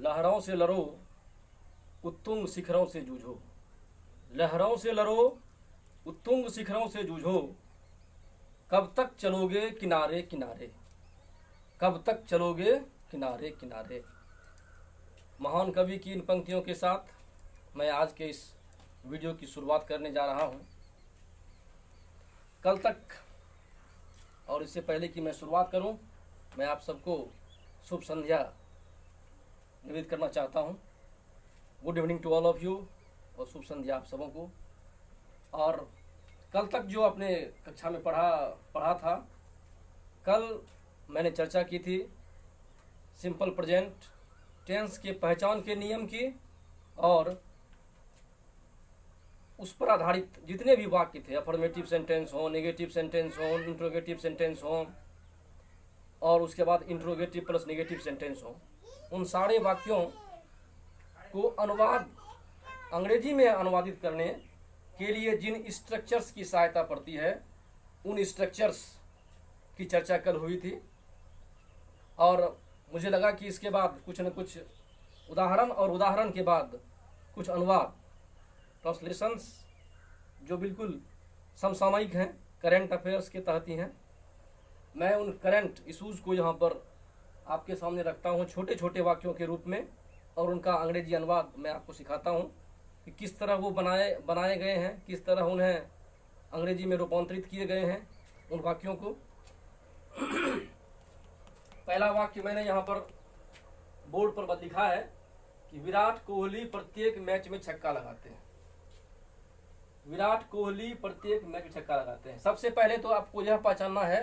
लहरों से लड़ो, उत्तुंग शिखरों से जूझो। लहरों से लड़ो, उत्तुंग शिखरों से जूझो। कब तक चलोगे किनारे किनारे, कब तक चलोगे किनारे किनारे। महान कवि की इन पंक्तियों के साथ मैं आज के इस वीडियो की शुरुआत करने जा रहा हूँ। कल तक, और इससे पहले कि मैं शुरुआत करूं, मैं आप सबको शुभ संध्या निवेदित करना चाहता हूं। Good evening to all of you, और शुभ संध्या आप सबों को। और कल तक जो अपने कक्षा में पढ़ा था, कल मैंने चर्चा की थी सिंपल प्रेजेंट टेंस के पहचान के नियम की, और उस पर आधारित जितने भी वाक्य थे, अफर्मेटिव सेंटेंस हो, नेगेटिव सेंटेंस हो, इंट्रोगेटिव सेंटेंस हो, और उसके बाद इंट्रोगेटिव प्लस नेगेटिव सेंटेंस हो, उन सारे वाक्यों को अनुवाद अंग्रेजी में अनुवादित करने के लिए जिन स्ट्रक्चर्स की सहायता पड़ती है, उन स्ट्रक्चर्स की चर्चा कल हुई थी। और मुझे लगा कि इसके बाद कुछ न कुछ उदाहरण, और उदाहरण के बाद कुछ अनुवाद, ट्रांसलेशंस जो बिल्कुल समसामयिक हैं, करेंट अफेयर्स के तहत ही हैं। मैं उन करंट इशूज़ को यहाँ पर आपके सामने रखता हूँ छोटे छोटे वाक्यों के रूप में, और उनका अंग्रेजी अनुवाद मैं आपको सिखाता हूँ कि किस तरह वो बनाए गए हैं, किस तरह उन्हें अंग्रेजी में रूपांतरित किए गए हैं उन वाक्यों को। पहला वाक्य मैंने यहाँ पर बोर्ड पर लिखा है कि विराट कोहली प्रत्येक मैच में छक्का लगाते हैं। विराट कोहली प्रत्येक मैच में छक्का लगाते हैं। सबसे पहले तो आपको यह पहचानना है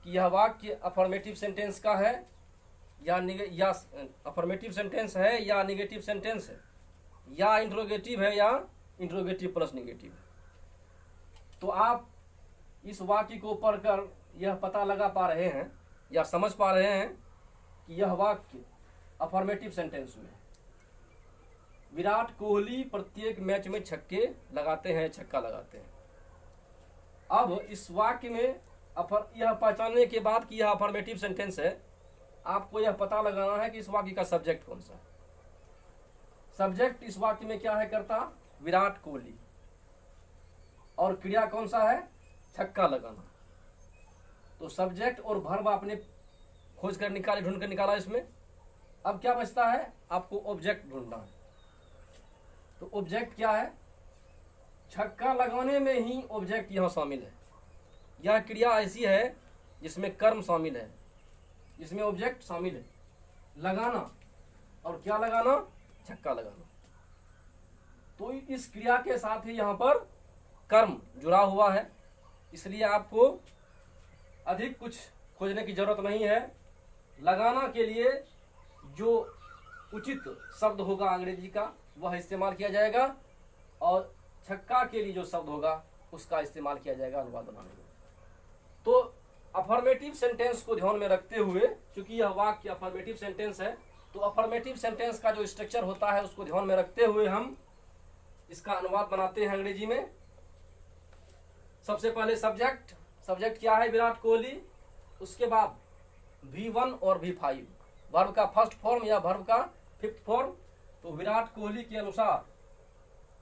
कि यह वाक्य अफर्मेटिव सेंटेंस का है या अफर्मेटिव सेंटेंस है या निगेटिव सेंटेंस है, या इंट्रोगेटिव है या इंट्रोगेटिव प्लस निगेटिव है। तो आप इस वाक्य को पढ़कर यह पता लगा पा रहे हैं या समझ पा रहे हैं कि यह वाक्य अफर्मेटिव सेंटेंस में है। विराट कोहली प्रत्येक मैच में छक्के लगाते हैं, छक्का लगाते हैं। अब इस वाक्य में यह पहचानने के बाद कि यह अफर्मेटिव सेंटेंस है, आपको यह पता लगाना है कि इस वाक्य का सब्जेक्ट कौन सा है। सब्जेक्ट इस वाक्य में क्या है करता, विराट कोहली, और क्रिया कौन सा है, छक्का लगाना। तो सब्जेक्ट और वर्ब आपने ढूंढ कर निकाला इसमें। अब क्या बचता है, आपको ऑब्जेक्ट ढूंढना है। तो ऑब्जेक्ट क्या है, छक्का लगाने में ही ऑब्जेक्ट यहाँ शामिल है। यह क्रिया ऐसी है जिसमें कर्म शामिल है, जिसमें ऑब्जेक्ट शामिल है, लगाना। और क्या लगाना, छक्का लगाना। तो इस क्रिया के साथ ही यहाँ पर कर्म जुड़ा हुआ है, इसलिए आपको अधिक कुछ खोजने की जरूरत नहीं है। लगाना के लिए जो उचित शब्द होगा अंग्रेजी का, वह इस्तेमाल किया जाएगा, और छक्का के लिए जो शब्द होगा उसका इस्तेमाल किया जाएगा अनुवाद बनाने में। तो अफर्मेटिव सेंटेंस को ध्यान में रखते हुए, क्योंकि यह वाक्य अफर्मेटिव सेंटेंस है, तो अफर्मेटिव सेंटेंस का जो स्ट्रक्चर होता है उसको ध्यान में रखते हुए हम इसका अनुवाद बनाते हैं अंग्रेजी में। सबसे पहले सब्जेक्ट क्या है, विराट कोहली। उसके बाद V1 और V5, वर्ब का फर्स्ट फॉर्म या वर्ब का फिफ्थ फॉर्म। तो विराट कोहली के अनुसार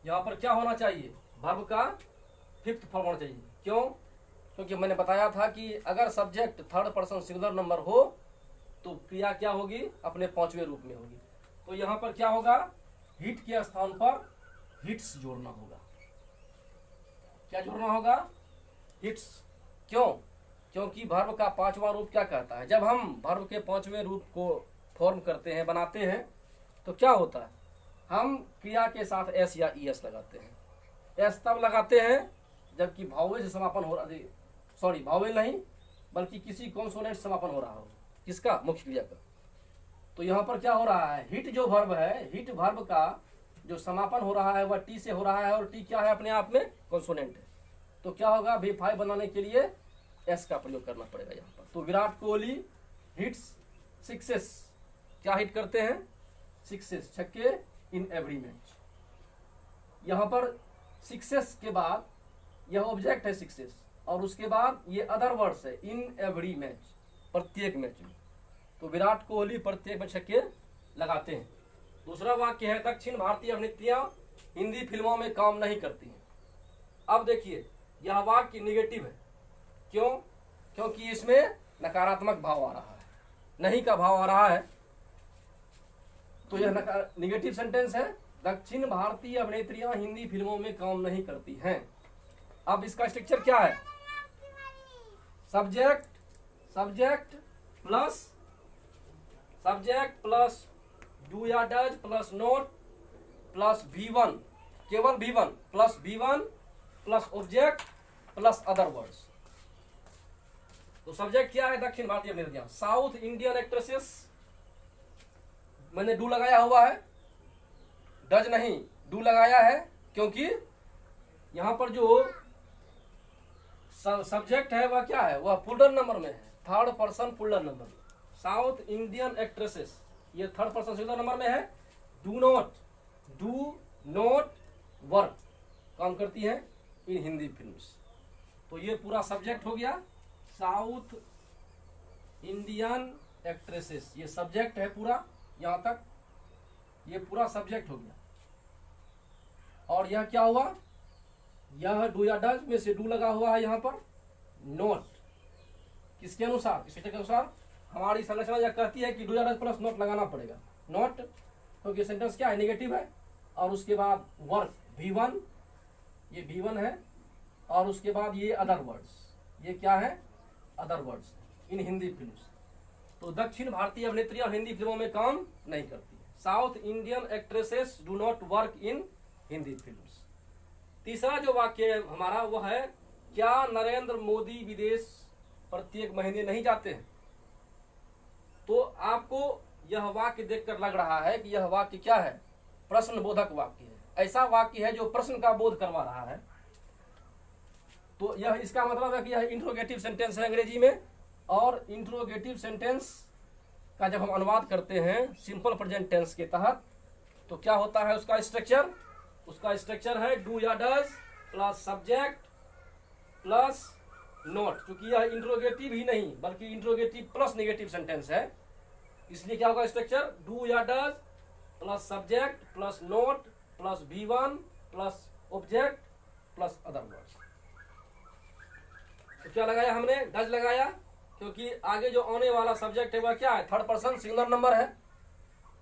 यहाँ पर क्या होना चाहिए, वर्ब का फिफ्थ फॉर्म होना चाहिए। क्यों, क्योंकि मैंने बताया था कि अगर subject third person singular number हो तो क्रिया क्या होगी, अपने पांचवें रूप में होगी। तो यहाँ पर क्या होगा, हिट के स्थान पर हिट्स जोड़ना होगा। क्या जोड़ना होगा, हिट्स। क्यों, क्योंकि वर्ब का पांचवा रूप क्या कहता है, जब हम वर्ब के पांचवें रूप को फॉर्म करते हैं, बनाते हैं, तो क्या होता है, हम क्रिया के साथ एस या ईएस लगाते हैं। एस तब लगाते हैं जबकि भावेल से समापन हो रहा, सॉरी भावेल नहीं बल्कि किसी कॉन्सोनेंट समापन हो रहा हो, किसका, मुख्य क्रिया का। तो यहाँ पर क्या हो रहा है, हिट जो वर्ब है, हिट वर्ब का जो समापन हो रहा है वह टी से हो रहा है, और टी क्या है, अपने आप में कॉन्सोनेंट है। तो क्या होगा, V5 बनाने के लिए एस का प्रयोग करना पड़ेगा यहाँ पर। तो विराट कोहली हिट्स सिक्सेस, क्या हिट करते हैं, सिक्सेस, छक्के इन एवरी मैच। यहाँ पर सिक्सेस के बाद यह ऑब्जेक्ट है सिक्सेस, और उसके बाद ये अदर वर्ड्स है इन एवरी मैच, प्रत्येक मैच में। तो विराट कोहली प्रत्येक में छक्के लगाते हैं। दूसरा वाक्य है दक्षिण भारतीय अभिनेत्रियां हिंदी फिल्मों में काम नहीं करती हैं। अब देखिए यह वाक्य निगेटिव है। क्यों? क्योंकि इसमें नकारात्मक भाव आ रहा है, नहीं का भाव आ रहा है, तो यह निगेटिव सेंटेंस है। दक्षिण भारतीय अभिनेत्रियां हिंदी फिल्मों में काम नहीं करती हैं। अब इसका स्ट्रक्चर क्या है? सब्जेक्ट प्लस डू या does plus note plus V1, केवल V1 plus object plus other words. तो सब्जेक्ट क्या है? दक्षिण भारतीय अभिनेत्रियां, साउथ इंडियन एक्ट्रेसेस। मैंने डू लगाया हुआ है, डज नहीं, डू लगाया है, क्योंकि यहां पर जो सब्जेक्ट है वह क्या है? वह पुल्लर नंबर में है, third person plural number. South Indian actresses ये थर्ड पर्सन सिंगुलर नंबर में है। डू नॉट वर्क, काम करती है इन हिंदी फिल्म्स। तो ये पूरा सब्जेक्ट हो गया, साउथ इंडियन एक्ट्रेसेस, ये सब्जेक्ट है पूरा, यहां तक ये पूरा सब्जेक्ट हो गया। और यह क्या हुआ? यह डू या डज में से डू लगा हुआ है यहां पर। नोट किसके अनुसार? इस के अनुसार हमारी संरचना यह कहती है कि डू या डज प्लस नोट लगाना पड़ेगा। नोट क्योंकि सेंटेंस क्या है? नेगेटिव है। और उसके बाद वर्क V1, ये V1 है, और उसके बाद ये अदर वर्ड्स, ये क्या है? Other words in Hindi films. तो दक्षिण भारतीय अभिनेत्रियां हिंदी फिल्मों में काम नहीं करती। South Indian actresses do not work in Hindi films. तीसरा जो वाक्य है हमारा वह है, क्या नरेंद्र मोदी विदेश प्रत्येक महीने नहीं जाते हैं? तो आपको यह वाक्य देखकर लग रहा है कि यह वाक्य क्या है? प्रश्न बोधक वाक्य है। ऐसा वाक्य है जो प्रश्न का बोध करवा रहा है। तो यह इसका मतलब है कि यह इंट्रोगेटिव सेंटेंस है अंग्रेजी में। और इंट्रोगेटिव सेंटेंस का जब हम अनुवाद करते हैं सिंपल प्रेजेंट टेंस के तहत, तो क्या होता है उसका स्ट्रक्चर? उसका स्ट्रक्चर है डू या does plus subject plus note. क्योंकि यह इंट्रोगेटिव ही नहीं बल्कि इंट्रोगेटिव प्लस नेगेटिव सेंटेंस है, इसलिए क्या होगा स्ट्रक्चर? डू या does plus subject plus note plus V1 plus object plus other words. तो क्या लगाया हमने? डज लगाया, क्योंकि आगे जो आने वाला सब्जेक्ट है वह क्या है? थर्ड पर्सन सिंगुलर नंबर है।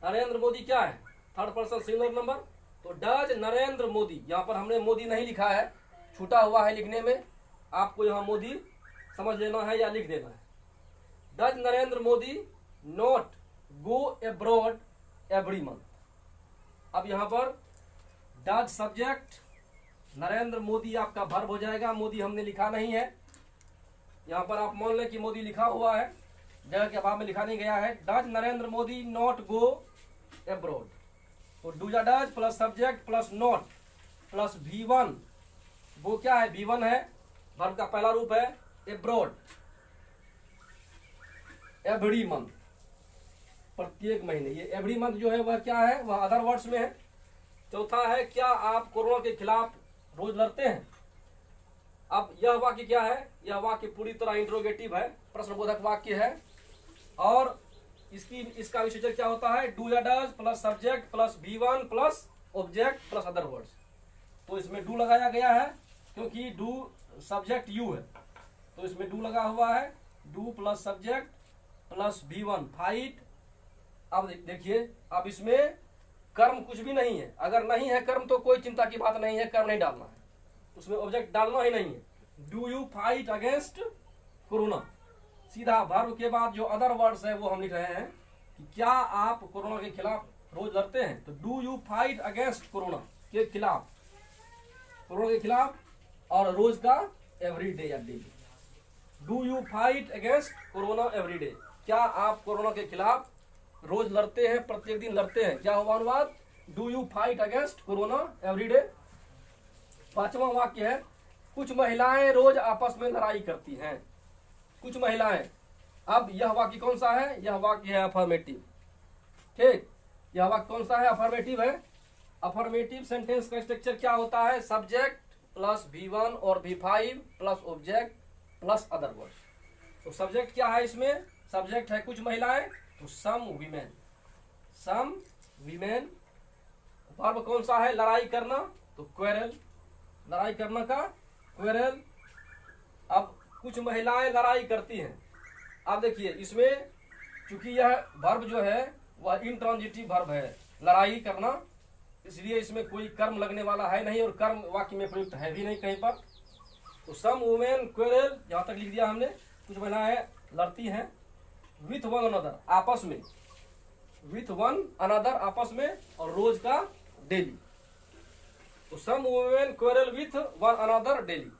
नरेंद्र मोदी क्या है? Third person singular number. तो डज नरेंद्र मोदी, यहां पर हमने मोदी नहीं लिखा है, छूटा हुआ है लिखने में, आपको यहां मोदी समझ लेना है या लिख देना है। Does Narendra Modi not go abroad every month. अब यहां पर डज सब्जेक्ट, नरेंद्र मोदी आपका वर्ब हो जाएगा। मोदी हमने लिखा नहीं है, यहां पर आप मान लें कि मोदी लिखा हुआ है, जगह के अभाव में लिखा नहीं गया है। Does Narendra Modi not go abroad. तो डू या does plus subject plus not plus V1, वो क्या है? V1 है, वर्ब का पहला रूप है अब्रॉड, एवरी मंथ, प्रत्येक महीने। ये एवरी मंथ जो है वह क्या है? वह अदर वर्ड्स में है। चौथा है, क्या आप कोरोना के खिलाफ रोज लड़ते हैं? अब यह वाक्य क्या है? यह वाक्य पूरी तरह इंट्रोगेटिव है, प्रश्नबोधक वाक्य है। और इसका विशेषण क्या होता है? डू या does plus subject plus V1 plus object plus other words. तो इसमें डू लगाया गया है क्योंकि डू सब्जेक्ट यू है, तो इसमें डू लगा हुआ है। Do plus subject plus V1 fight. अब देखिए, अब इसमें कर्म कुछ भी नहीं है। अगर नहीं है कर्म तो कोई चिंता की बात नहीं है, कर्म नहीं डालना है, उसमें ऑब्जेक्ट डालना ही नहीं है। Do you fight against corona, सीधा वर्ब के बाद जो अदर वर्ड्स है वो हम लिख रहे हैं कि क्या आप कोरोना के खिलाफ रोज लड़ते हैं? तो do you fight against corona के खिलाफ, कोरोना के खिलाफ, और रोज का एवरी डे या daily. Do you fight against corona every day, क्या आप कोरोना के खिलाफ रोज लड़ते हैं, प्रत्येक दिन लड़ते हैं? क्या होगा अनुवाद? Do you fight against corona every day. पांचवा वाक्य है, कुछ महिलाएं रोज आपस में लड़ाई करती हैं। कुछ महिलाएं। अब यह वाक्य कौन सा है? यह वाक्य है अफर्मेटिव। ठीक, यह वाक्य कौन सा है? अफर्मेटिव है। अफर्मेटिव सेंटेंस का स्ट्रक्चर क्या होता है? सब्जेक्ट प्लस V1 और V5 plus object plus other words. तो सब्जेक्ट क्या है इसमें? सब्जेक्ट है कुछ महिलाएं, तो सम वीमेन। सम वीमेन, वर्ब कौन सा है, लड़ाई करना, तो क्वेरल, लड़ाई करना का क्वेरल। अब कुछ महिलाएं लड़ाई करती हैं। अब देखिए इसमें चूंकि यह वर्ब जो है वह इंट्रांजिटिव वर्ब है, लड़ाई करना, इसलिए इसमें कोई कर्म लगने वाला है नहीं और कर्म वाक्य में प्रयुक्त है भी नहीं कहीं पर। तो सम वुमेन क्वेरल जहां तक लिख दिया हमने, कुछ महिलाएं लड़ती हैं, विथ वन अनदर, आपस में, विथ वन अनदर, आपस में, और रोज का डेली। तो some women quarrel with one another daily,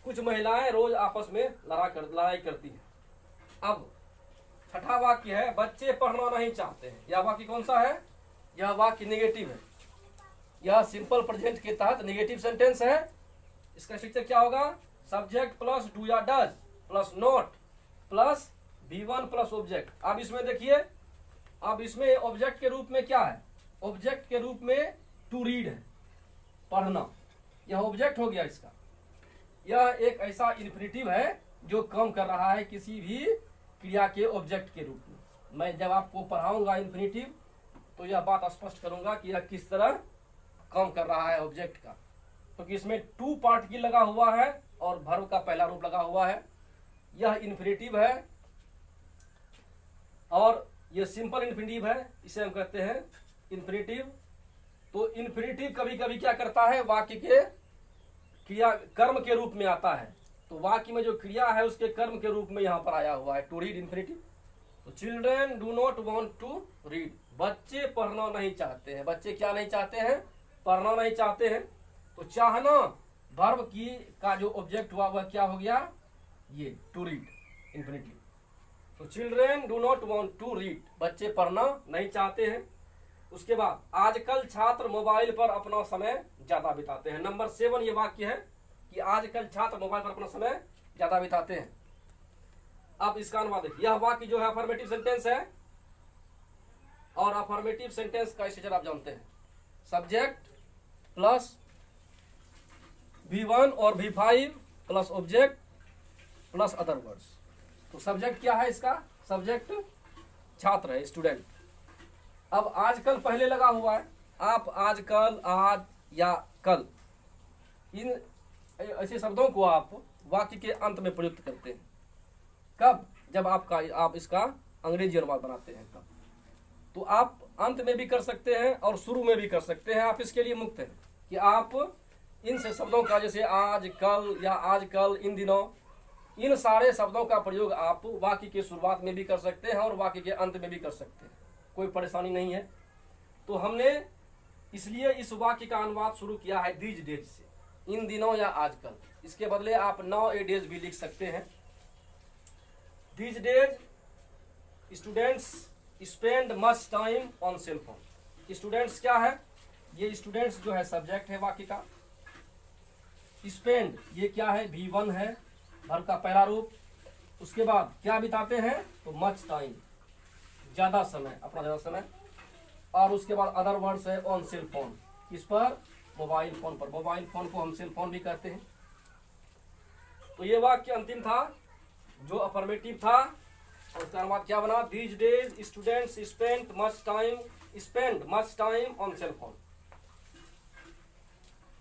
कुछ महिलाएं रोज आपस में लड़ाई करती हैं। अब छठा वाक्य है, बच्चे पढ़ना नहीं चाहते हैं। यह वाक्य कौन सा है, यह वाक्य नेगेटिव है, यह सिंपल प्रेजेंट के तहत नेगेटिव सेंटेंस है। इसका स्ट्रक्चर क्या होगा, सब्जेक्ट प्लस डू या does plus not plus V1 plus object. अब इसमें देखिए, अब इसमें ऑब्जेक्ट के रूप में क्या है, ऑब्जेक्ट के रूप में टू रीड है, पढ़ना, यह ऑब्जेक्ट हो गया इसका। यह एक ऐसा इन्फिनिटिव है जो काम कर रहा है किसी भी क्रिया के ऑब्जेक्ट के रूप में। मैं जब आपको पढ़ाऊंगा इन्फिनिटिव तो यह बात स्पष्ट करूंगा कि यह किस तरह काम कर रहा है ऑब्जेक्ट का, क्योंकि इसमें टू पार्टिकल लगा हुआ है और वर्ब का पहला रूप लगा हुआ है। यह इन्फिनिटिव है और यह सिंपल इन्फिनिटिव है, इसे हम कहते हैं इन्फिनिटिव। तो इन्फिनिटिव कभी कभी क्या करता है, वाक्य के क्रिया कर्म के रूप में आता है। तो वाक्य में जो क्रिया है उसके कर्म के रूप में यहाँ पर आया हुआ है टू रीड, इन्फिनिटिव। तो children do not want to read, बच्चे पढ़ना नहीं चाहते हैं। बच्चे क्या नहीं चाहते हैं, पढ़ना नहीं चाहते हैं। तो चाहना वर्ब की का जो ऑब्जेक्ट हुआ वह क्या हो गया, ये टू रीड, इन्फिनिटिव। तो children do not want to read, बच्चे पढ़ना नहीं चाहते हैं। उसके बाद आजकल छात्र मोबाइल पर अपना समय ज्यादा बिताते हैं। नंबर 7 ये वाक्य है कि आजकल छात्र मोबाइल पर अपना समय ज्यादा बिताते हैं। अब इसका अनुवाद देखिए, यह वाक्य जो है अफर्मेटिव सेंटेंस है और अफर्मेटिव सेंटेंस का स्ट्रक्चर आप जानते हैं, सब्जेक्ट प्लस V1 और V5 plus object plus other words. तो सब्जेक्ट क्या है इसका, सब्जेक्ट छात्र है, स्टूडेंट। अब आजकल पहले लगा हुआ है, आप आजकल, आज या कल, इन ऐसे शब्दों को आप वाक्य के अंत में प्रयुक्त करते हैं। कब, जब आप इसका अंग्रेजी अनुवाद बनाते हैं तब। तो आप अंत में भी कर सकते हैं और शुरू में भी कर सकते हैं, आप इसके लिए मुक्त हैं कि आप इन से शब्दों का, जैसे आज, कल या आजकल, इन दिनों, इन सारे शब्दों का प्रयोग आप वाक्य की शुरुआत में भी कर सकते हैं और वाक्य के अंत में भी कर सकते हैं, कोई परेशानी नहीं है। तो हमने इसलिए इस वाक्य का अनुवाद शुरू किया है दीज डेज से, इन दिनों या आजकल। इसके बदले आप नाउ ए डेज भी लिख सकते हैं। These days students spend much time on sale phone. Students क्या है, ये स्टूडेंट्स जो है सब्जेक्ट है वाक्य का। स्पेंड ये क्या है, V1 है, वर्ब का पहला रूप। उसके बाद क्या बिताते हैं, तो मच टाइम, ज्यादा समय, अपना ज्यादा समय। और उसके बाद अदर वर्ड्स है ऑन सेल फोन, किस पर, मोबाइल फोन पर। मोबाइल फोन को हम सेल फोन भी कहते हैं। तो ये वाक्य अंतिम था जो अफर्मेटिव था, और उसका अनुवाद क्या बना, these days students spend much time on sale phone.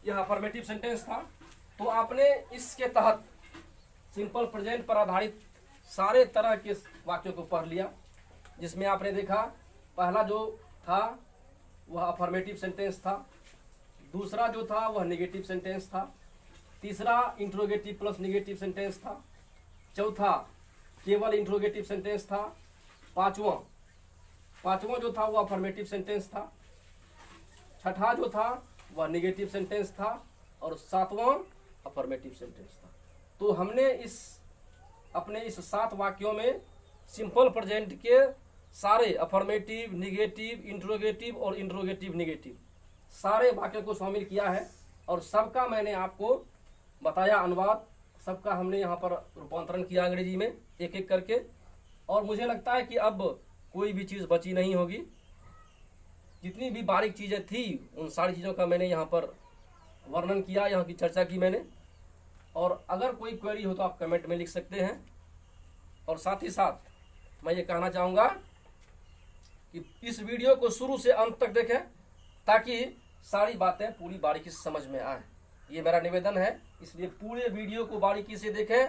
यह अफर्मेटिव सेंटेंस था। तो आपने इसके तहत सिंपल प्रेजेंट पर आधारित सारे तरह के वाक्यों को पढ़ लिया, जिसमें आपने देखा पहला जो था वह अफर्मेटिव सेंटेंस था, दूसरा जो था वह नेगेटिव सेंटेंस था, तीसरा इंट्रोगेटिव प्लस नेगेटिव सेंटेंस था, चौथा केवल इंट्रोगेटिव सेंटेंस था, पांचवा जो था वह अफर्मेटिव सेंटेंस था, छठा जो था वह नेगेटिव सेंटेंस था, और सातवां अफर्मेटिव सेंटेंस था। तो हमने अपने इस 7 वाक्यों में सिंपल प्रेजेंट के सारे अफर्मेटिव, नेगेटिव, इंट्रोगेटिव और इंट्रोगेटिव नेगेटिव सारे वाक्यों को शामिल किया है, और सबका मैंने आपको बताया अनुवाद, सबका हमने यहाँ पर रूपांतरण किया अंग्रेजी में एक एक करके। और मुझे लगता है कि अब कोई भी चीज़ बची नहीं होगी, जितनी भी बारीक चीज़ें थी उन सारी चीज़ों का मैंने यहाँ पर वर्णन किया, यहाँ की चर्चा की मैंने। और अगर कोई क्वेरी हो तो आप कमेंट में लिख सकते हैं। और साथ ही साथ मैं ये कहना चाहूँगा कि इस वीडियो को शुरू से अंत तक देखें ताकि सारी बातें पूरी बारीकी से समझ में आए। ये मेरा निवेदन है, इसलिए पूरे वीडियो को बारीकी से देखें,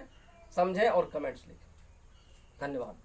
समझें और कमेंट्स लिखें। धन्यवाद।